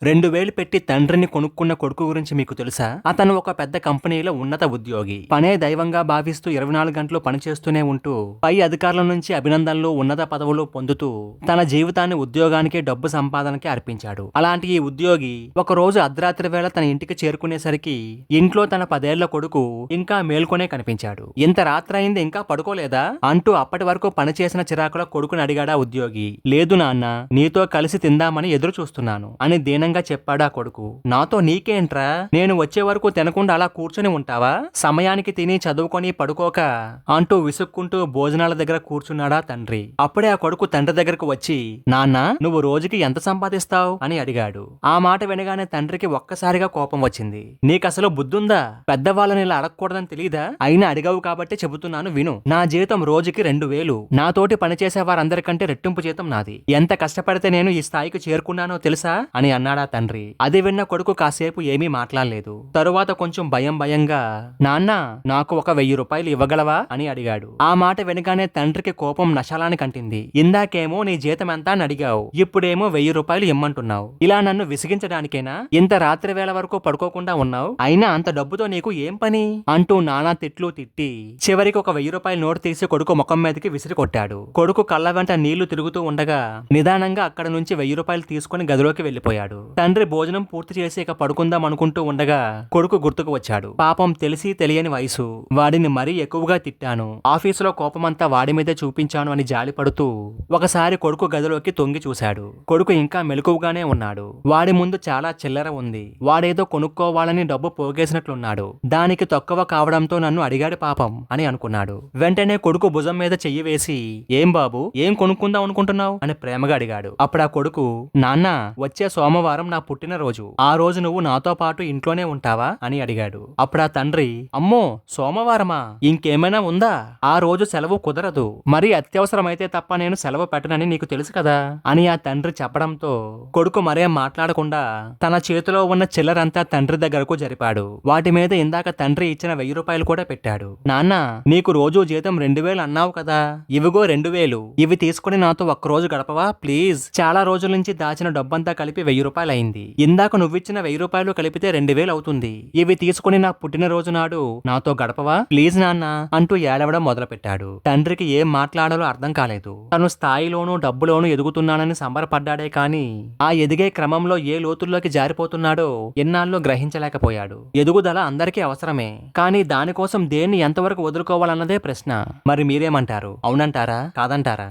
2000 పెట్టి తండ్రిని కొనుక్కున్న కొడుకు గురించి మీకు తెలుసా? అతను ఒక పెద్ద కంపెనీలో ఉన్నత ఉద్యోగి. పనే దైవంగా భావిస్తూ 24 గంటలు పనిచేస్తూనే ఉంటూ పై అధికారుల నుంచి అభినందనలు, ఉన్నత పదవులు పొందుతూ తన జీవితాన్ని ఉద్యోగానికి, డబ్బు సంపాదనకి అర్పించాడు. అలాంటి ఈ ఉద్యోగి ఒక రోజు అర్ధరాత్రి వేళ తన ఇంటికి చేరుకునేసరికి ఇంట్లో తన 10 ఏళ్ల కొడుకు ఇంకా మేల్కొనే కనిపించాడు. ఇంత రాత్రయింది ఇంకా పడుకోలేదా అంటూ అప్పటి వరకు పనిచేసిన చిరాకులో కొడుకుని అడిగాడా ఉద్యోగి. లేదు నాన్న, నీతో కలిసి తిందామని ఎదురు చూస్తున్నాను అని దీనంగా చెప్పాడా కొడుకు. నాతో నీకేంట్రా, నేను వచ్చే వరకు తినకుండా అలా కూర్చొని ఉంటావా? సమయానికి తిని చదువుకొని పడుకోక అంటూ విసుక్కుంటూ భోజనాల దగ్గర కూర్చున్నాడా తండ్రి. అప్పుడే ఆ కొడుకు తండ్రి దగ్గరకు వచ్చి, నాన్న నువ్వు రోజుకి ఎంత సంపాదిస్తావు అని అడిగాడు. ఆ మాట వినగానే తండ్రికి ఒక్కసారిగా కోపం వచ్చింది. నీకసలు బుద్ధుందా? పెద్దవాళ్ళని ఇలా అడగకూడదని తెలీదా? అయినా అడిగావు కాబట్టి చెబుతున్నాను విను. నా జీతం రోజుకి 2000. నాతోటి పనిచేసే వారందరికంటే రెట్టింపు జీతం నాది. ఎంత కష్టపడితే నేను ఈ స్థాయికి చేరుకున్నానో తెలుసా అని అన్నాడా తండ్రి. అది విన్న కొడుకు కాసేపు ఏమీ మాట్లాడలేదు. తరువాత కొంచెం భయంగా, నాన్న నాకు ఒక 1000 రూపాయలు ఇవ్వగలవా అని అడిగాడు. ఆ మాట వినగానే తండ్రికి కోపం నశాలానికి అంటింది. ఇందాకేమో నీ జీతం ఎంత అని అడిగావు, ఇప్పుడేమో 1000 రూపాయలు ఇమ్మంటున్నావు. ఇలా నన్ను విసిగించడానికేనా ఇంత రాత్రి వేళ వరకు పడుకోకుండా ఉన్నావు? అయినా అంత డబ్బుతో నీకు ఏం పని అంటూ నానా తిట్లు తిట్టి చివరికి ఒక 1000 రూపాయల నోటు తీసి కొడుకు ముఖం మీదకి విసిరి కొట్టాడు. కొడుకు కళ్ళ వెంట నీళ్లు తిరుగుతూ ఉండగా నిదానంగా అక్కడ నుంచి 1000 రూపాయలు తీసుకుని గదిలోకి వెళ్లిపోయాడు. తండ్రి భోజనం పూర్తి చేసి ఇక పడుకుందాం అనుకుంటూ ఉండగా కొడుకు గుర్తుకు వచ్చాడు. పాపం తెలిసి తెలియని వయసు, వాడిని మరీ ఎక్కువగా తిట్టాను, ఆఫీసులో కోపమంతా వాడి మీదే చూపించాను అని జాలిపడుతూ ఒకసారి కొడుకు గదిలోకి తొంగి చూశాడు. కొడుకు ఇంకా మెలకువగానే ఉన్నాడు. వాడి ముందు చాలా చిల్లర ఉంది. వాడేదో కొనుక్కోవాలని డబ్బు పోగేసినట్లున్నాడు. దానికి తక్కువ కావడంతో నన్ను అడిగాడు పాపం అని అనుకున్నాడు. వెంటనే కొడుకు భుజం మీద చెయ్యి వేసి, ఏం బాబు, ఏం కొనుక్కుందాం అనుకుంటున్నావు అని ప్రేమగా అడిగాడు. అప్పుడు ఆ కొడుకు, నాన్న వచ్చే సోమవారం నా పుట్టినరోజు, ఆ రోజు నువ్వు నాతో పాటు ఇంట్లోనే ఉంటావా అని అడిగాడు. అప్పుడు ఆ తండ్రి, అమ్మో సోమవారమా, ఇంకేమైనా ఉందా? ఆ రోజు సెలవు కుదరదు, మరీ అత్యవసరమైతే తప్ప నేను సెలవు పెట్టనని నీకు తెలుసు కదా అని ఆ తండ్రి చెప్పడంతో కొడుకు మరేం మాట్లాడకుండా తన చేతిలో ఉన్న చిల్లరంతా తండ్రి దగ్గరకు జరిపాడు. వాటి మీద ఇందాక తండ్రి ఇచ్చిన 1000 రూపాయలు కూడా పెట్టాడు. నాన్న నీకు రోజు జీతం 2000 అన్నావు కదా, ఇవిగో 2000, ఇవి తీసుకుని నాతో ఒక్కరోజు గడపవా ప్లీజ్? చాలా రోజుల నుంచి దాచిన డబ్బంతా కలిపి 1000 రూపాయలు అయింది. ఇందాక నువ్విచ్చిన 1000 రూపాయలు కలిపితే 2000 అవుతుంది. ఇవి తీసుకుని నా పుట్టినరోజు నాడు నాతో గడపవా ప్లీజ్ నాన్న అంటూ ఏడవడం మొదలుపెట్టాడు. తండ్రికి ఏం మాట్లాడాలో అర్థం కాలేదు. తను స్థాయిలోనూ డబ్బులోనూ ఎదుగుతున్నానని సంబరపడ్డాడే కాని ఆ ఎదిగే క్రమంలో ఏ లోతుల్లోకి జారిపోతున్నాడో ఎన్నాళ్ళు గ్రహించలేకపోయాడు. ఎదుగుదల అందరికీ అవసరమే, కానీ దానికోసం దేన్ని ఎంతవరకు వదులుకోవాలన్నదే ప్రశ్న. మరి మీరేమంటారు? అవునంటారా కాదంటారా?